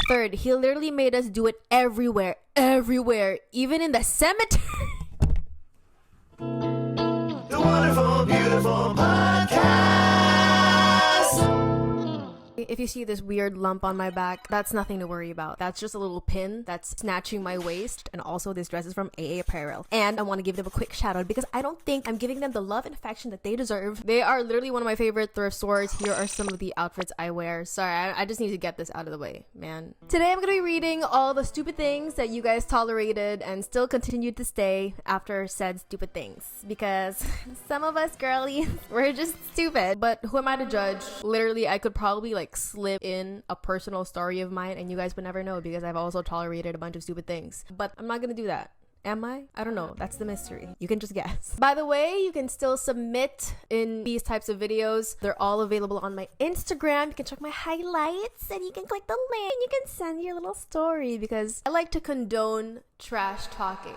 Third, he literally made us do it everywhere, even in the cemetery. The Wonderful Beautiful Podcast. If you see this weird lump on my back, that's nothing to worry about. That's just a little pin that's snatching my waist. And also this dress is from AA Apparel. And I want to give them a quick shout out because I don't think I'm giving them the love and affection that they deserve. They are literally one of my favorite thrift stores. Here are some of the outfits I wear. Sorry, I just need to get this out of the way, man. Today I'm going to be reading all the stupid things that you guys tolerated and still continued to stay after said stupid things. Because some of us girlies, we're just stupid. But who am I to judge? Literally, I could probably like slip in a personal story of mine and you guys would never know because I've also tolerated a bunch of stupid things. But I'm not gonna do that. Am I? I don't know. That's the mystery. You can just guess. By the way, you can still submit in these types of videos. They're all available on my Instagram. You can check my highlights and you can click the link and you can send your little story because I like to condone trash talking.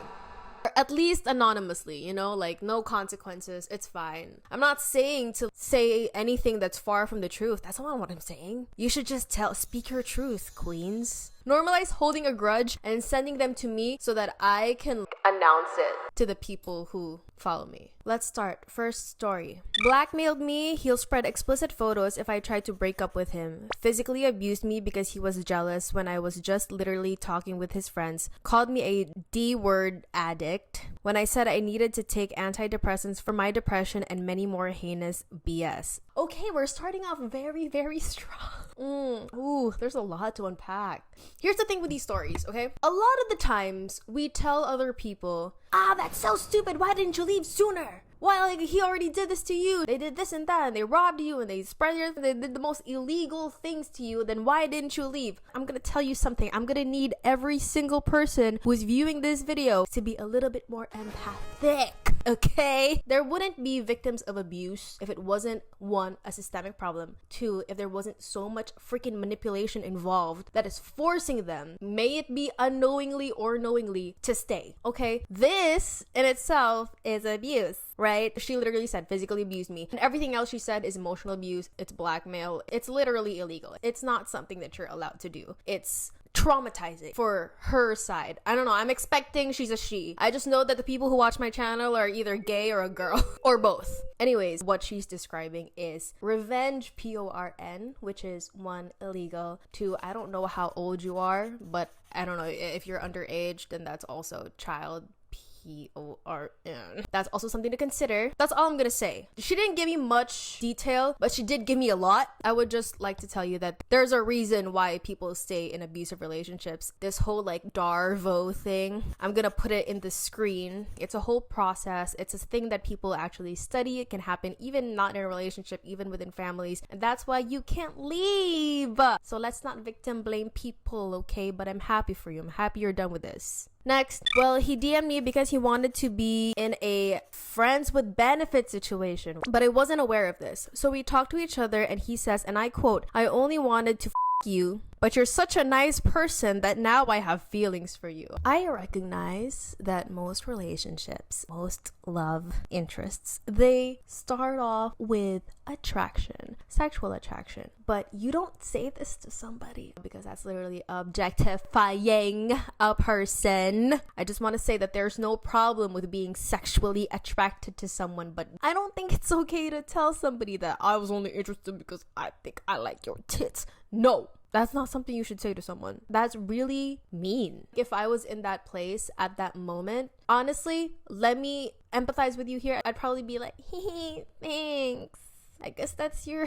Or at least anonymously, you know, like no consequences, it's fine. I'm not saying to say anything that's far from the truth. That's not what I'm saying. You should just speak your truth, queens. Normalize holding a grudge and sending them to me so that I can announce it to the people who follow me. Let's start. First story. Blackmailed me. He'll spread explicit photos if I tried to break up with him. Physically abused me because he was jealous when I was just literally talking with his friends. Called me a D-word addict when I said I needed to take antidepressants for my depression and many more heinous BS. Okay, we're starting off very, very strong. Ooh, there's a lot to unpack. Here's the thing with these stories, okay? A lot of the times, we tell other people, that's so stupid, why didn't you leave sooner? Why, like, he already did this to you. They did this and that, and they robbed you, and they did the most illegal things to you, then why didn't you leave? I'm gonna tell you something. I'm gonna need every single person who's viewing this video to be a little bit more empathic. Okay? There wouldn't be victims of abuse if it wasn't, one, a systemic problem, two, if there wasn't so much freaking manipulation involved that is forcing them, may it be unknowingly or knowingly, to stay. Okay? This in itself is abuse, right? She literally said physically abused me, and everything else she said is emotional abuse, it's blackmail, it's literally illegal. It's not something that you're allowed to do. It's traumatizing for her side. I don't know. I'm expecting she's a she. I just know that the people who watch my channel are either gay or a girl or both. Anyways, what she's describing is revenge, PORN, which is one, illegal, two, I don't know how old you are, but I don't know if you're underage, then that's also child. PORN. That's also something to consider. That's all I'm gonna say. She didn't give me much detail, but she did give me a lot. I would just like to tell you that there's a reason why people stay in abusive relationships. This whole like DARVO thing, I'm gonna put it in the screen. It's a whole process. It's a thing that people actually study. It can happen even not in a relationship, even within families, and that's why you can't leave. So let's not victim blame people, okay? But I'm happy for you. I'm happy you're done with this. Next, well, he DM'd me because he wanted to be in a friends with benefits situation, but I wasn't aware of this. So we talked to each other and he says, and I quote, "I only wanted to you, but you're such a nice person that now I have feelings for you." I recognize that most relationships, most love interests, they start off with attraction, sexual attraction, but you don't say this to somebody because that's literally objectifying a person. I just want to say that there's no problem with being sexually attracted to someone, but I don't think it's okay to tell somebody that I was only interested because I think I like your tits. No, that's not something you should say to someone. That's really mean. If I was in that place at that moment, honestly, let me empathize with you here. I'd probably be like, hee, thanks. I guess that's your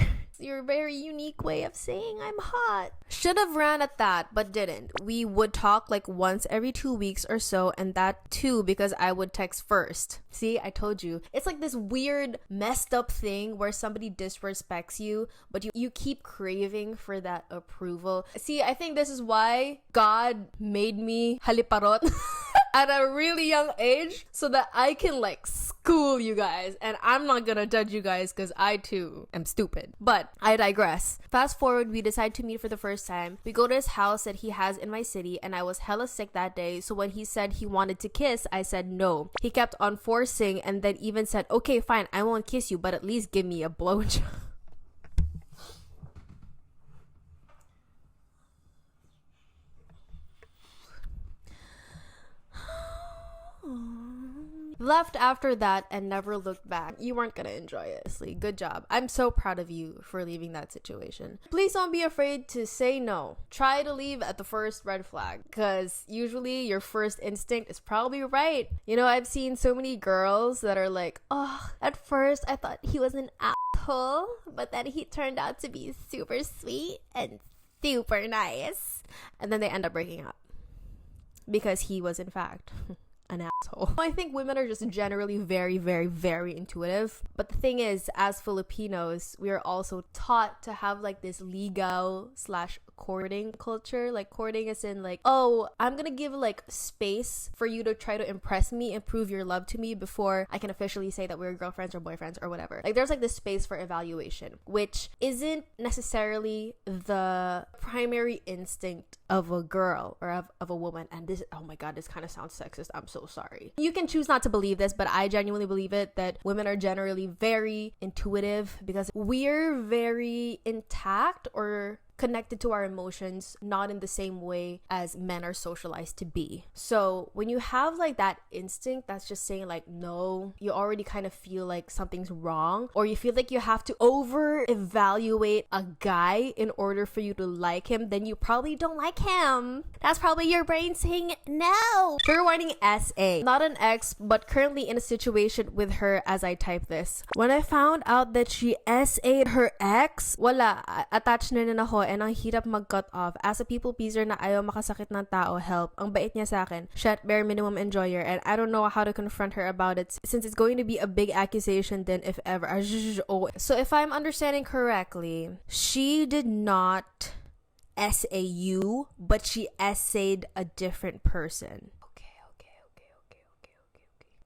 very unique way of saying I'm hot. Should have ran at that, but didn't. We would talk like once every 2 weeks or so, and that too because I would text first. See, I told you. It's like this weird, messed up thing where somebody disrespects you, but you keep craving for that approval. See, I think this is why God made me haliparot at a really young age so that I can like school you guys, and I'm not gonna judge you guys because I too am stupid. But I digress. Fast forward, we decide to meet for the first time. We go to his house that he has in my city, and I was hella sick that day, so when he said he wanted to kiss, I said no. He kept on forcing and then even said, okay, fine, I won't kiss you, but at least give me a blowjob. Left after that and never looked back. You weren't gonna enjoy it, Issy. Good job. I'm so proud of you for leaving that situation. Please don't be afraid to say no. Try to leave at the first red flag, because usually your first instinct is probably right. You know, I've seen so many girls that are like, oh, at first I thought he was an asshole, but then he turned out to be super sweet and super nice. And then they end up breaking up because he was in fact an asshole. I think women are just generally very, very, very intuitive. But the thing is, as Filipinos, we are also taught to have like this ligaw / courting culture. Like courting is in like, oh, I'm gonna give like space for you to try to impress me and prove your love to me before I can officially say that we're girlfriends or boyfriends or whatever. Like there's like this space for evaluation, which isn't necessarily the primary instinct of a girl or of a woman. And this, oh my god, this kind of sounds sexist. I'm so sorry. You can choose not to believe this, but I genuinely believe it, that women are generally very intuitive because we're very intact or connected to our emotions, not in the same way as men are socialized to be. So when you have like that instinct that's just saying like no, you already kind of feel like something's wrong, or you feel like you have to over evaluate a guy in order for you to like him, then you probably don't like him. That's probably your brain saying no. Trigger warning SA. Not an ex, but currently in a situation with her as I type this. When I found out that she SA'd her ex, wala, attached na rin ako and ang hirap mag-cut off. As a people pleaser na ayaw makasakit ng tao, help. Ang bait niya sa akin. Shit, bare minimum enjoyer, and I don't know how to confront her about it since it's going to be a big accusation then if ever. So if I'm understanding correctly, she did not SAU, but she essayed a different person. Okay.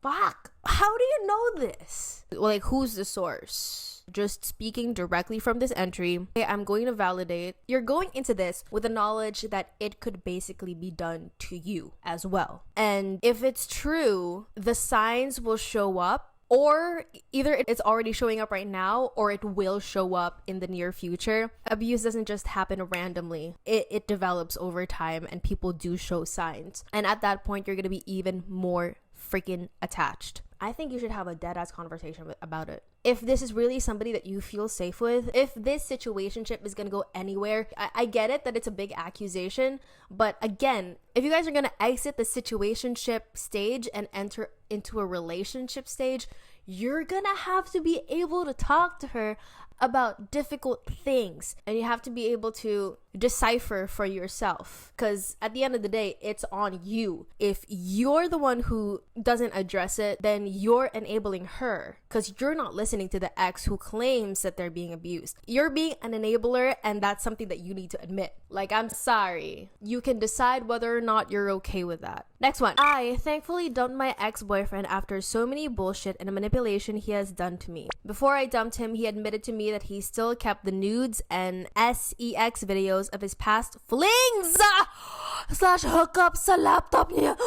Fuck! How do you know this? Like, who's the source? Just speaking directly from this entry, okay, I'm going to validate. You're going into this with the knowledge that it could basically be done to you as well. And if it's true, the signs will show up, or either it's already showing up right now or it will show up in the near future. Abuse doesn't just happen randomly. It develops over time and people do show signs. And at that point, you're going to be even more freaking attached. I think you should have a dead-ass conversation about it. If this is really somebody that you feel safe with, if this situationship is gonna go anywhere, I get it that it's a big accusation, but again, if you guys are gonna exit the situationship stage and enter into a relationship stage, you're gonna have to be able to talk to her about difficult things, and you have to be able to decipher for yourself, because at the end of the day, it's on you. If you're the one who doesn't address it, then you're enabling her, because you're not listening to the ex who claims that they're being abused. You're being an enabler, and that's something that you need to admit. Like, I'm sorry. You can decide whether or not you're okay with that. Next one. I thankfully dumped my ex-boyfriend after so many bullshit and manipulation he has done to me. Before I dumped him, he admitted to me that he still kept the nudes and sex videos of his past flings / hookups sa laptop niya.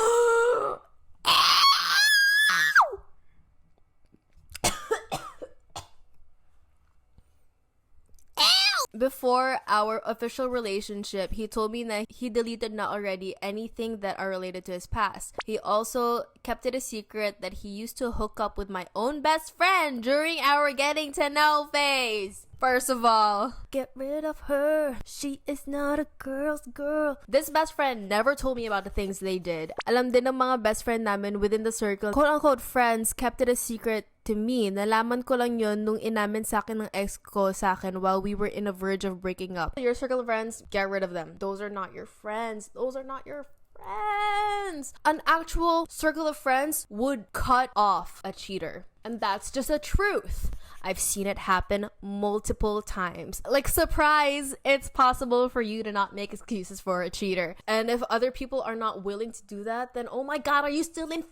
Before our official relationship, he told me that he deleted not already anything that are related to his past. He also kept it a secret that he used to hook up with my own best friend during our getting to know phase. First of all, get rid of her. She is not a girl's girl. This best friend never told me about the things they did. Alam din ng mga best friend namin within the circle, quote-unquote friends, kept it a secret to me. Nalaman ko lang yun nung inamin sa akin ng ex ko sa akin while we were in a verge of breaking up. Your circle of friends, get rid of them. Those are not your friends. Those are not your friends. An actual circle of friends would cut off a cheater. And that's just a truth. I've seen it happen multiple times. Like, surprise, it's possible for you to not make excuses for a cheater. And if other people are not willing to do that, then oh my god, are you still in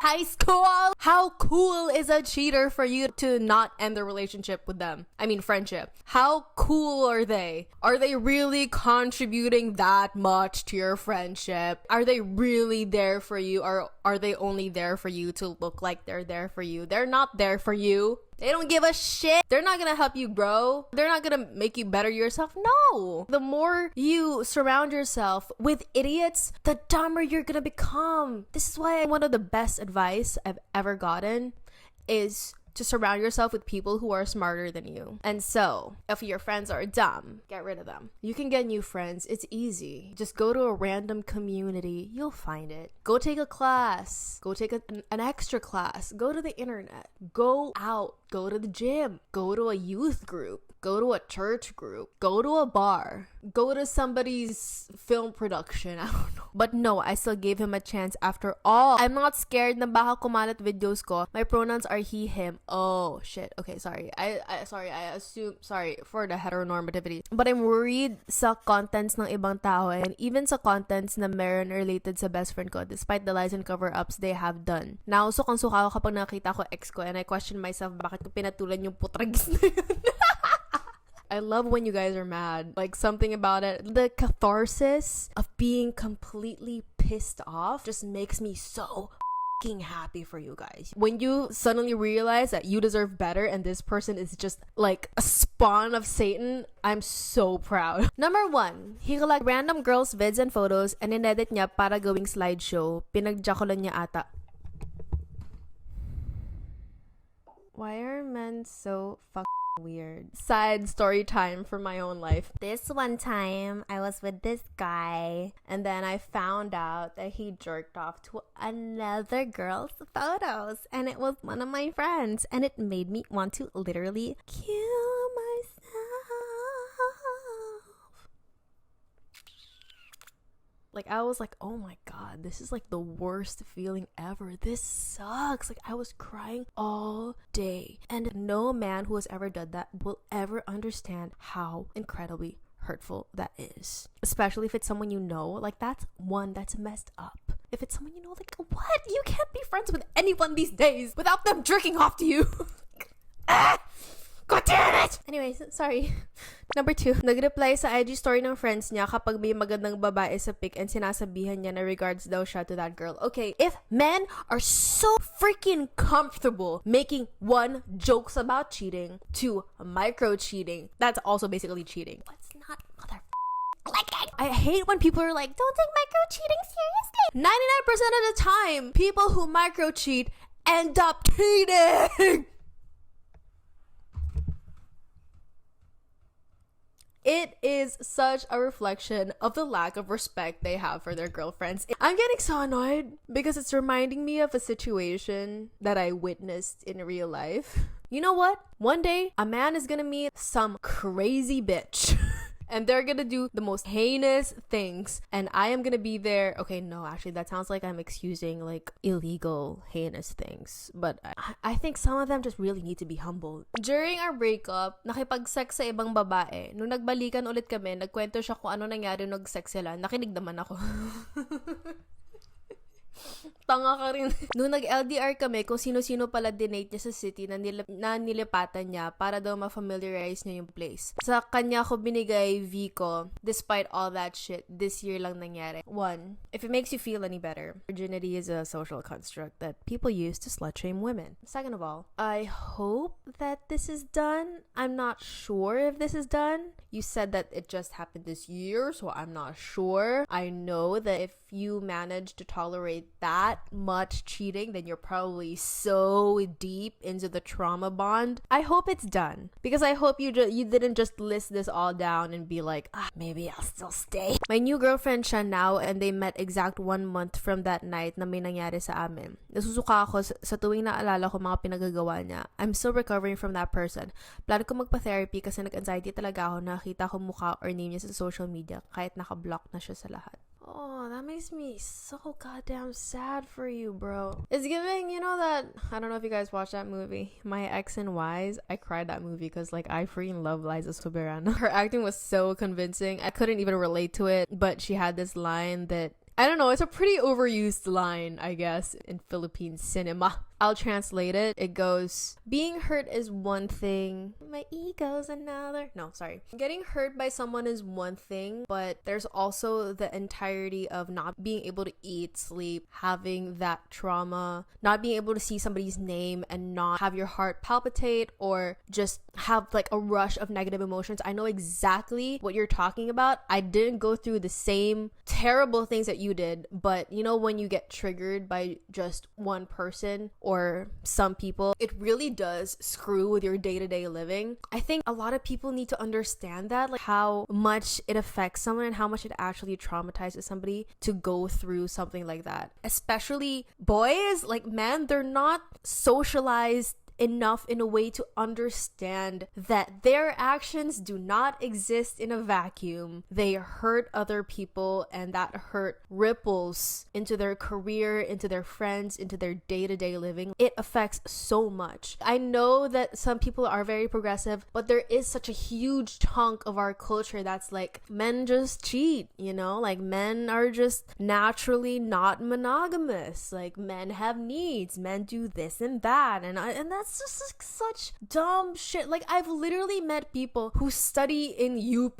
high school? How cool is a cheater for you to not end the relationship with them? I mean, friendship. How cool are they? Are they really contributing that much to your friendship? Are they really there for you, or are they only there for you to look like they're there for you? They're not there for you. They don't give a shit. They're not gonna help you grow. They're not gonna make you better yourself. No. The more you surround yourself with idiots, the dumber you're gonna become. This is why one of the best advice I've ever gotten is to surround yourself with people who are smarter than you. And so, if your friends are dumb, get rid of them. You can get new friends. It's easy. Just go to a random community. You'll find it. Go take a class. Go take an extra class. Go to the internet. Go out. Go to the gym. Go to a youth group. Go to a church group. Go to a bar. Go to somebody's film production. I don't know. But no, I still gave him a chance after all. I'm not scared na baka kumalat videos ko. My pronouns are he, him. Oh, shit. Okay, sorry. I assume, sorry for the heteronormativity. But I'm worried sa contents ng ibang tao and even sa contents na meron related sa best friend ko despite the lies and cover-ups they have done. Nausok ang suka ko kapag nakita ko ex ko and I question myself bakit ko pinatulan yung putragis na yun. I love when you guys are mad. Like, something about it. The catharsis of being completely pissed off just makes me so fucking happy for you guys. When you suddenly realize that you deserve better and this person is just like a spawn of Satan, I'm so proud. Number 1, he collected random girls' vids and photos and inedit niya para gawing slideshow. Pinagjakulan niya ata. Why are men so fucking weird? Side story time for my own life. This one time, I was with this guy, and then I found out that he jerked off to another girl's photos, and it was one of my friends, and it made me want to literally kill myself. Like, I was like, oh my god, this is like the worst feeling ever. This sucks. Like, I was crying all day. And no man who has ever done that will ever understand how incredibly hurtful that is. Especially if it's someone you know. Like, that's messed up. If it's someone you know, like, what? You can't be friends with anyone these days without them jerking off to you. God damn it! Anyways, sorry. Number 2, nag-reply sa IG story ng friends niya kapag may magandang babae sa pic and sinasabihan niya na regards daw siya to that girl. Okay, if men are so freaking comfortable making 1 jokes about cheating to micro-cheating, that's also basically cheating. Let's not I hate when people are like, don't take micro-cheating seriously. 99% of the time, people who micro-cheat end up cheating. It is such a reflection of the lack of respect they have for their girlfriends. I'm getting so annoyed because it's reminding me of a situation that I witnessed in real life. You know what? One day, a man is gonna meet some crazy bitch. And they're gonna do the most heinous things. And I am gonna be there. Okay, no, actually, that sounds like I'm excusing, like, illegal, heinous things. But I think some of them just really need to be humbled. During our breakup, nakipag-sex sa ibang babae. Nung nagbalikan ulit kami, nagkwento siya kung ano nangyari nung nag-sex sila. Nakinig naman ako. Tanga ka rin. Nung nag-LDR kami, kung sino-sino pala dinate niya sa city na nilipatan niya para daw ma-familiarize niya yung place. Sa kanya ko binigay Vico, despite all that shit, this year lang nangyari. 1, if it makes you feel any better, virginity is a social construct that people use to slut-shame women. Second of all, I hope that this is done. I'm not sure if this is done. You said that it just happened this year, so I'm not sure. I know that if you manage to tolerate that much cheating, then you're probably so deep into the trauma bond. I hope it's done, because I hope you didn't just list this all down and be like, maybe I'll still stay. My new girlfriend siya now, and they met exact 1 month from that night na may nangyari sa amin. Nasusuka ako sa tuwing naalala ko mga pinagagawa niya. I'm still recovering from that person. Plano ko magpa-therapy kasi nag-anxiety talaga ako na nakita ko mukha or name niya sa social media kahit naka-block na siya sa lahat. Oh, that makes me so goddamn sad for you, bro. It's giving, you know that, I don't know if you guys watched that movie, My X and Y's. I cried that movie because, like, I freaking love Liza Soberano. Her acting was so convincing. I couldn't even relate to it, but she had this line that, I don't know, it's a pretty overused line, I guess, in Philippine cinema. I'll translate it. It goes, being hurt is one thing, my ego's another. No, sorry. Getting hurt by someone is one thing, but there's also the entirety of not being able to eat, sleep, having that trauma, not being able to see somebody's name and not have your heart palpitate or just have like a rush of negative emotions. I know exactly what you're talking about. I didn't go through the same terrible things that you did, but you know, when you get triggered by just one person or some people, it really does screw with your day-to-day living. I think a lot of people need to understand that, like how much it affects someone and how much it actually traumatizes somebody to go through something like that. Especially boys, like men, they're not socialized enough in a way to understand that their actions do not exist in a vacuum. They hurt other people, and that hurt ripples into their career, into their friends, into their day-to-day living. It affects so much. I know that some people are very progressive, but there is such a huge chunk of our culture that's like, men just cheat, you know, like men are just naturally not monogamous, like men have needs, men do this and that, and that's just like such dumb shit. Like, I've literally met people who study in UP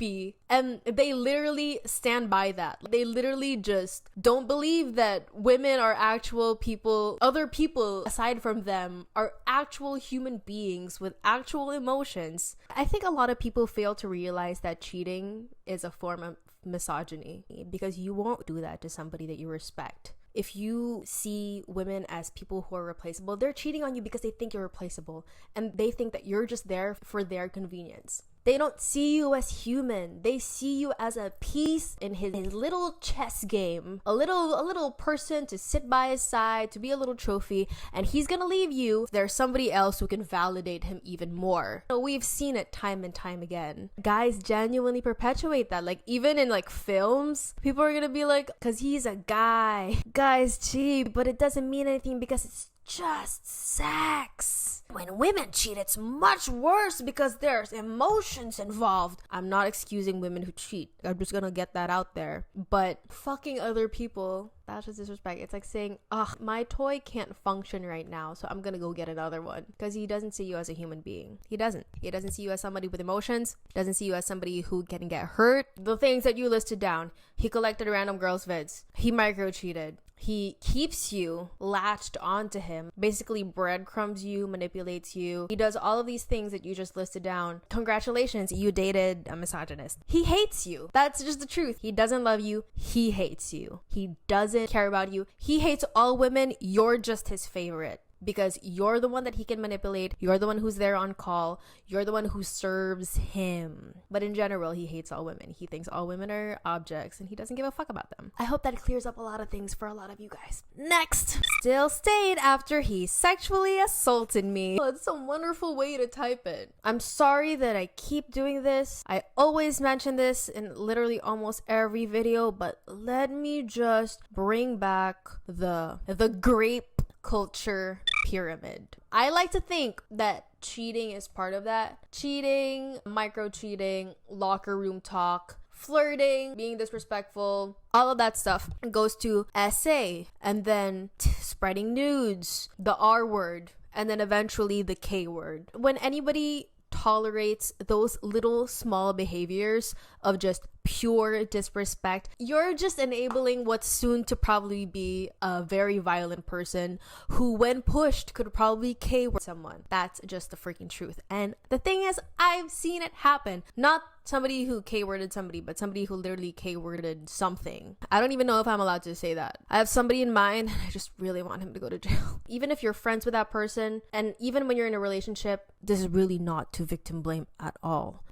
and they literally stand by that. They literally just don't believe that women are actual people. Other people aside from them are actual human beings with actual emotions. I think a lot of people fail to realize that cheating is a form of misogyny, because you won't do that to somebody that you respect. If you see women as people who are replaceable, they're cheating on you because they think you're replaceable and they think that you're just there for their convenience. They don't see you as human. They see you as a piece in his little chess game. A little person to sit by his side, to be a little trophy, and he's gonna leave you. There's somebody else who can validate him even more. So we've seen it time and time again. Guys genuinely perpetuate that. Like, even in like films, people are gonna be like, cause he's a guy. Guys cheat, but it doesn't mean anything because it's just sex. When women cheat, it's much worse because there's emotions involved. I'm not excusing women who cheat. I'm just gonna get that out there. But fucking other people, that's just disrespect. It's like saying, my toy can't function right now, so I'm gonna go get another one. Because he doesn't see you as a human being. He doesn't see you as somebody with emotions. He doesn't see you as somebody who can get hurt. The things that you listed down. He collected random girls' vids. He micro cheated. He keeps you latched onto him, basically breadcrumbs you, manipulates you. He does all of these things that you just listed down. Congratulations, you dated a misogynist. He hates you. That's just the truth. He doesn't love you. He hates you. He doesn't care about you. He hates all women. You're just his favorite. Because you're the one that he can manipulate. You're the one who's there on call. You're the one who serves him. But in general, he hates all women. He thinks all women are objects and he doesn't give a fuck about them. I hope that clears up a lot of things for a lot of you guys. Next, still stayed after he sexually assaulted me. Oh, it's a wonderful way to type it. I'm sorry that I keep doing this. I always mention this in literally almost every video, but let me just bring back the grape culture pyramid. I like to think that cheating is part of that. Cheating, micro cheating, locker room talk, flirting, being disrespectful, all of that stuff goes to SA, and then spreading nudes, the R word, and then eventually the K word. When anybody tolerates those little small behaviors of just pure disrespect, you're just enabling what's soon to probably be a very violent person who, when pushed, could probably K-word someone. That's just the freaking truth. And the thing is, I've seen it happen. Not somebody who K-worded somebody, but somebody who literally K-worded something. I don't even know if I'm allowed to say that. I have somebody in mind, and I just really want him to go to jail. Even if you're friends with that person, and even when you're in a relationship, this is really not to victim blame at all.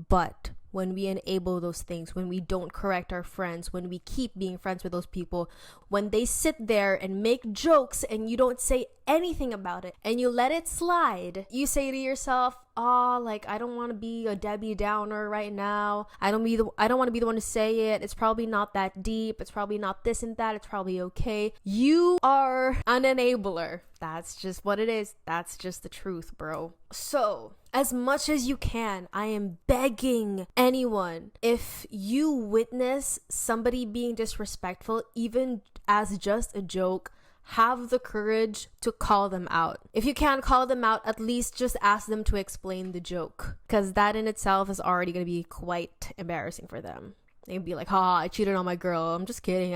But when we enable those things, when we don't correct our friends, when we keep being friends with those people, when they sit there and make jokes and you don't say anything about it and you let it slide, you say to yourself, like, I don't want to be a Debbie Downer right now. I don't want to be the one to say it. It's probably not that deep. It's probably not this and that. It's probably okay. You are an enabler. That's just what it is. That's just the truth, bro. So, as much as you can, I am begging anyone, if you witness somebody being disrespectful, even as just a joke, have the courage to call them out. If you can't call them out, at least just ask them to explain the joke, because that in itself is already going to be quite embarrassing for them. They'd be like, ha, I cheated on my girl. I'm just kidding.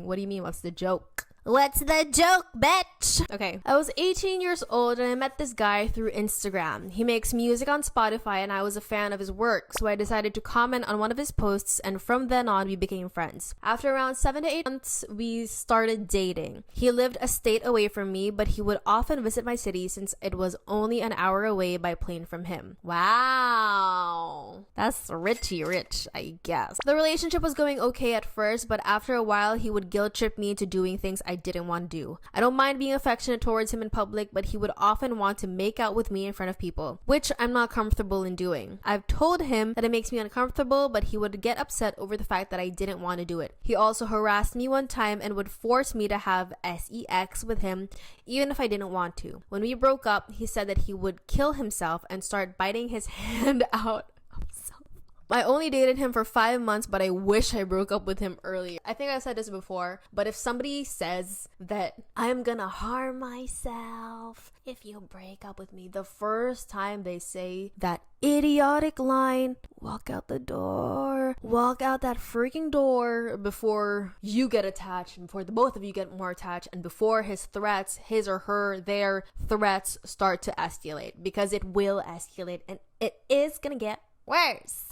What do you mean? What's the joke? What's the joke, bitch? Okay, I was 18 years old and I met this guy through Instagram. He makes music on Spotify and I was a fan of his work, so I decided to comment on one of his posts, and from then on we became friends. After around 7 to 8 months, we started dating. He lived a state away from me, but he would often visit my city since it was only an hour away by plane from him. Wow, that's richy rich, I guess. The relationship was going okay at first, but after a while he would guilt trip me into doing things I didn't want to do. I don't mind being affectionate towards him in public, but he would often want to make out with me in front of people, which I'm not comfortable in doing. I've told him that it makes me uncomfortable, but he would get upset over the fact that I didn't want to do it. He also harassed me one time and would force me to have sex with him even if I didn't want to. When we broke up, he said that he would kill himself and start biting his hand out. I only dated him for 5 months, but I wish I broke up with him earlier. I think I said this before, but if somebody says that I'm gonna harm myself if you break up with me, the first time they say that idiotic line, walk out the door, walk out that freaking door before you get attached, before the both of you get more attached, and before his or her, their threats start to escalate, because it will escalate and it is gonna get worse.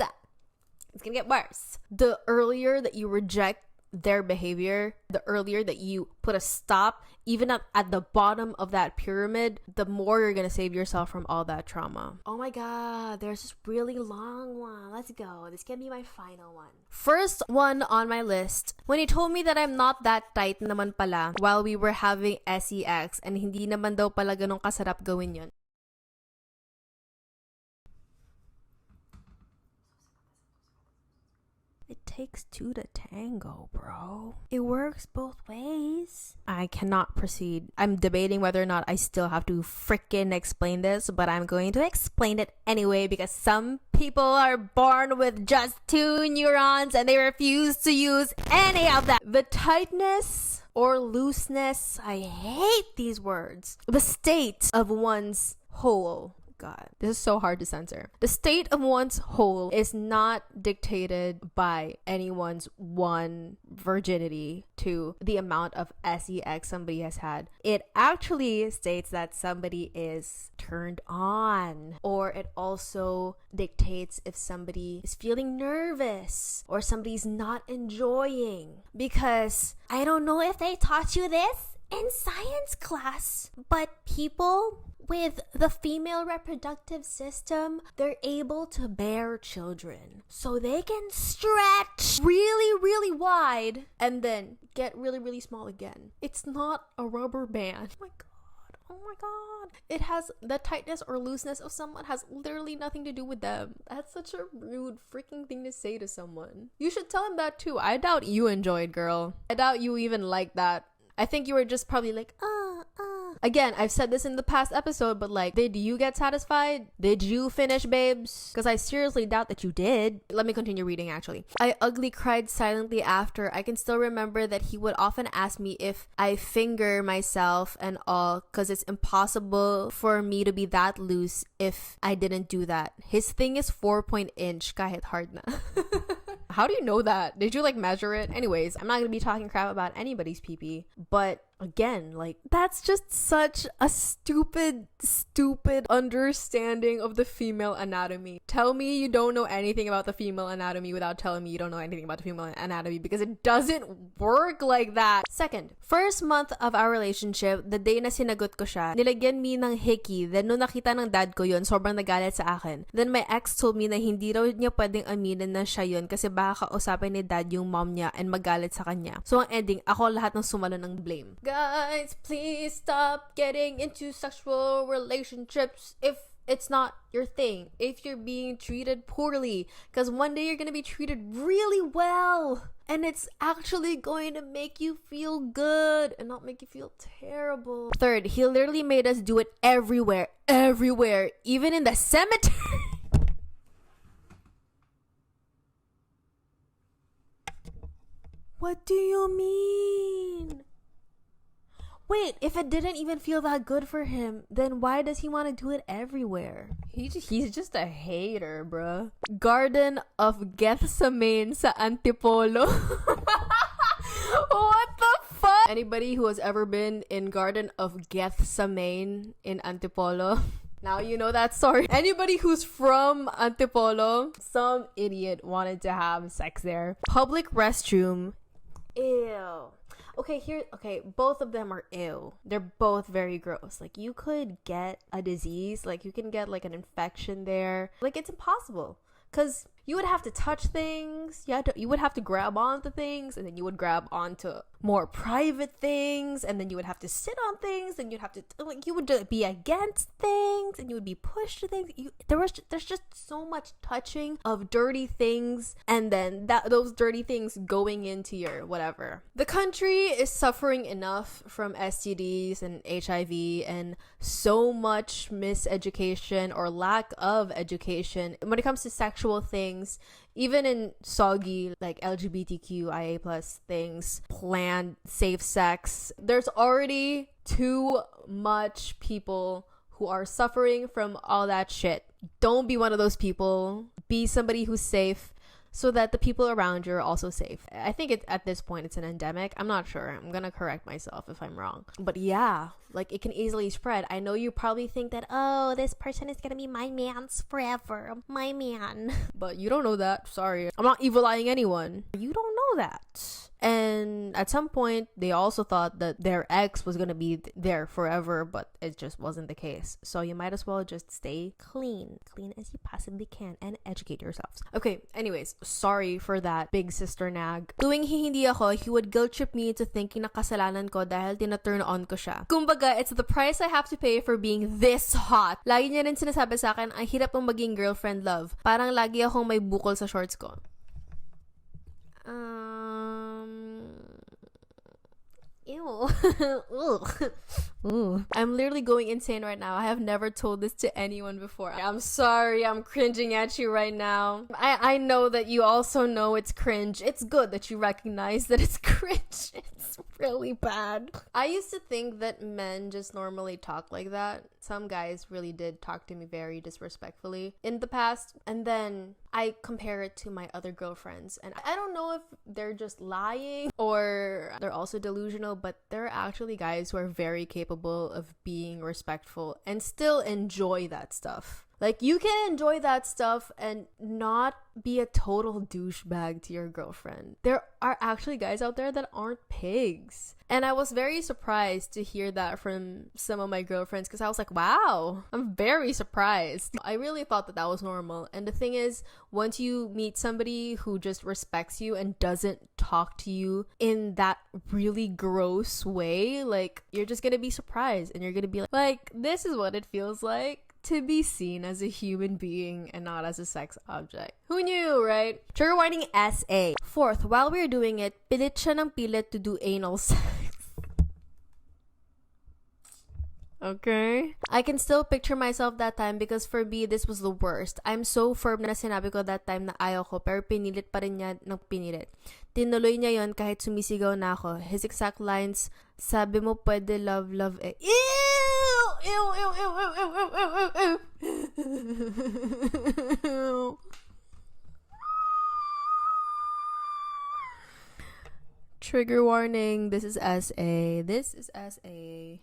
It's gonna get worse. The earlier that you reject their behavior, the earlier that you put a stop, even at the bottom of that pyramid, the more you're gonna save yourself from all that trauma. Oh my god, there's this really long one. Let's go. This can be my final one. First one on my list, when he told me that I'm not that tight naman pala while we were having sex, and hindi naman daw pala ganun kasarap gawin yun. It takes two to tango, bro. It works both ways. I cannot proceed. I'm debating whether or not I still have to freaking explain this, but I'm going to explain it anyway, because some people are born with just 2 neurons and they refuse to use any of that. The tightness or looseness, I hate these words. The state of one's whole. God, this is so hard to censor. The state of one's whole is not dictated by anyone's one virginity to the amount of sex somebody has had. It actually states that somebody is turned on, or it also dictates if somebody is feeling nervous or somebody's not enjoying. Because I don't know if they taught you this in science class, but people with the female reproductive system, they're able to bear children. So they can stretch really, really wide and then get really, really small again. It's not a rubber band. Oh my god. Oh my god. It has the tightness or looseness of someone has literally nothing to do with them. That's such a rude freaking thing to say to someone. You should tell him that too. I doubt you enjoyed, girl. I doubt you even liked that. I think you were just probably like, Again, I've said this in the past episode, but like, did you get satisfied? Did you finish, babes? Because I seriously doubt that you did. Let me continue reading, actually. I ugly cried silently after. I can still remember that he would often ask me if I finger myself and all, because it's impossible for me to be that loose if I didn't do that. His thing is 4-inch, kahit hard na. How do you know that? Did you like measure it? Anyways, I'm not gonna be talking crap about anybody's pee-pee, but again, like, that's just such a stupid understanding of the female anatomy. Tell me you don't know anything about the female anatomy without telling me you don't know anything about the female anatomy, because it doesn't work like that. Second, first month of our relationship, the day na sinagot ko siya, nilagyan mi ng hickey. Then nung nakita ng dad ko yun, sobrang nagalit sa akin. Then my ex told me na hindi raw niya pwedeng aminin na siya yun kasi baka kausapin ni dad yung mom niya and magalit sa kanya. So ang ending, ako lahat ng sumalo ng blame. Guys, please stop getting into sexual relationships if it's not your thing. If you're being treated poorly, because one day you're going to be treated really well. And it's actually going to make you feel good and not make you feel terrible. Third, he literally made us do it everywhere, even in the cemetery. What do you mean? Wait, if it didn't even feel that good for him, then why does he want to do it everywhere? He's just a hater, bruh. Garden of Gethsemane sa Antipolo. What the fuck? Anybody who has ever been in Garden of Gethsemane in Antipolo, now you know that story. Anybody who's from Antipolo, some idiot wanted to have sex there. Public restroom. Ew. Okay, both of them are ew. They're both very gross. Like, you could get a disease, like, you can get, like, an infection there. Like, it's impossible. Because you would have to touch things, you would have to grab onto things, and then you would grab onto more private things, and then you would have to sit on things, and you'd have to, like, you would be against things, and you would be pushed to things. There's just so much touching of dirty things, and then those dirty things going into your whatever. The country is suffering enough from STDs and HIV and so much miseducation or lack of education when it comes to sexual things. Even in soggy, like, LGBTQIA plus things, planned safe sex, there's already too much people who are suffering from all that shit. Don't be one of those people. Be somebody who's safe so that the people around you are also safe. I think at this point it's an endemic. I'm not sure. I'm gonna correct myself if I'm wrong. But yeah, like, it can easily spread. I know you probably think that, oh, this person is gonna be my man's forever. My man. But you don't know that. Sorry. I'm not evil-eyeing anyone. You don't know that. And at some point, they also thought that their ex was gonna be there forever, but it just wasn't the case. So you might as well just stay clean as you possibly can, and educate yourselves. Okay, anyways, sorry for that big sister nag. Tuwing hindi ako, he would guilt trip me into thinking na kasalanan ko dahil tina-turn on ko siya. Kumbaga, it's the price I have to pay for being this hot. Lagi niya rin sinasabi sa akin, ang hirap mong maging girlfriend, love. Parang lagi akong may bukol sa shorts ko. Ew. Ooh. I'm literally going insane right now. I have never told this to anyone before. I'm sorry, I'm cringing at you right now. I know that you also know it's cringe. It's good that you recognize that it's cringe. It's really bad. I used to think that men just normally talk like that. Some guys really did talk to me very disrespectfully in the past, and then I compare it to my other girlfriends, and I don't know if they're just lying or they're also delusional, but there are actually guys who are very capable of being respectful and still enjoy that stuff. Like, you can enjoy that stuff and not be a total douchebag to your girlfriend. There are actually guys out there that aren't pigs. And I was very surprised to hear that from some of my girlfriends, because I was like, wow, I'm very surprised. I really thought that was normal. And the thing is, once you meet somebody who just respects you and doesn't talk to you in that really gross way, like, you're just gonna be surprised, and you're gonna be like, this is what it feels like to be seen as a human being and not as a sex object. Who knew, right? Trigger warning SA. Fourth, while we were doing it, pilit siya ng pilit to do anal sex. Okay. I can still picture myself that time, because for me, this was the worst. I'm so firm na sinabi ko that time na ayaw ko, pero pinilit pa rin niya ng pinilit. Tinuloy niya yon kahit sumisigaw na ako. His exact lines, sabi mo pwede love eh. Ew! Ew, ew, ew, ew, ew, ew, ew, ew, ew. Trigger warning, this is SA. This is SA.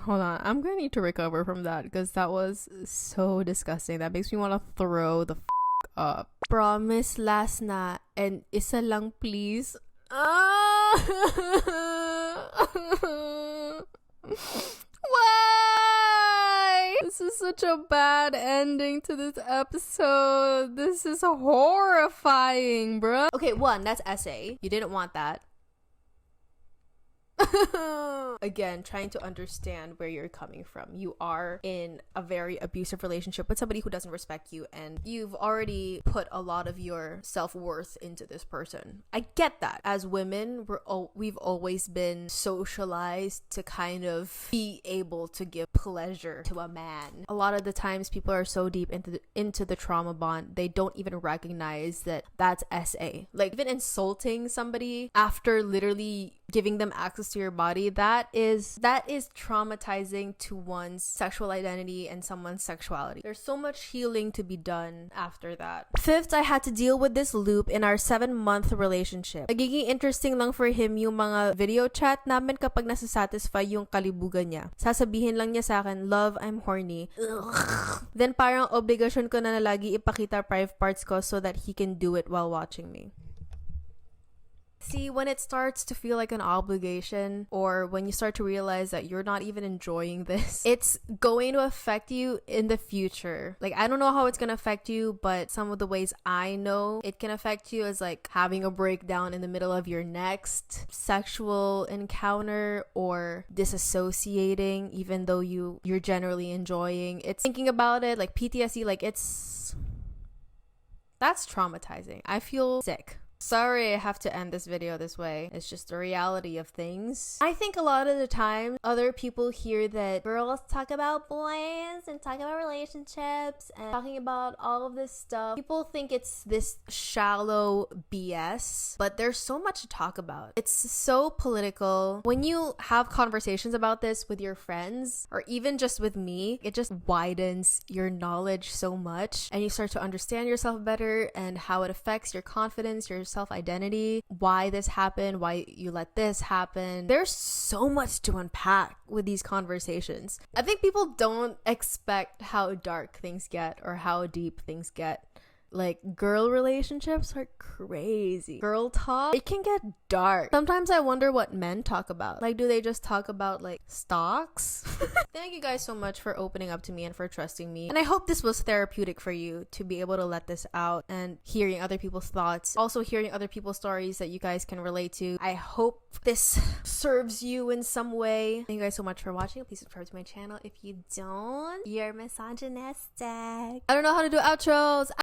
Hold on, I'm gonna need to recover from that, because that was so disgusting. That makes me want to throw the up. Promise last na, and isa lang please. Why? This is such a bad ending to this episode. This is horrifying, bruh. Okay, one, that's SA. You didn't want that. Again, trying to understand where you're coming from. You are in a very abusive relationship with somebody who doesn't respect you, and you've already put a lot of your self-worth into this person. I get that. As women, we've always been socialized to kind of be able to give pleasure to a man. A lot of the times people are so deep into the trauma bond, they don't even recognize that that's SA. Like, even insulting somebody after literally giving them access to your body, that is traumatizing to one's sexual identity and someone's sexuality. There's so much healing to be done after that. Fifth, I had to deal with this loop in our 7-month relationship. Nagiging interesting lang for him yung mga video chat namin kapag nasa-satisfy yung kalibugan niya. Sasabihin lang niya sa akin, "Love, I'm horny." Ugh. Then parang obligasyon ko na lagi ipakita private parts ko so that he can do it while watching me. See, when it starts to feel like an obligation, or when you start to realize that you're not even enjoying this, it's going to affect you in the future. Like, I don't know how it's gonna affect you, but some of the ways I know it can affect you is like having a breakdown in the middle of your next sexual encounter, or disassociating even though you're generally enjoying. It's thinking about it, like PTSD, like that's traumatizing. I feel sick. Sorry I have to end this video this way. It's just the reality of things. I think a lot of the time, other people hear that girls talk about boys and talk about relationships and talking about all of this stuff. People think it's this shallow BS, but there's so much to talk about. It's so political. When you have conversations about this with your friends, or even just with me, it just widens your knowledge so much, and you start to understand yourself better and how it affects your confidence, your self-identity, why this happened, why you let this happen. There's so much to unpack with these conversations. I think people don't expect how dark things get or how deep things get. Like, girl relationships are crazy. Girl talk, it can get dark. Sometimes I wonder what men talk about. Like, do they just talk about like stocks? Thank you guys so much for opening up to me and for trusting me. And I hope this was therapeutic for you to be able to let this out and hearing other people's thoughts. Also hearing other people's stories that you guys can relate to. I hope this serves you in some way. Thank you guys so much for watching. Please subscribe to my channel if you don't. You're misogynistic. I don't know how to do outros.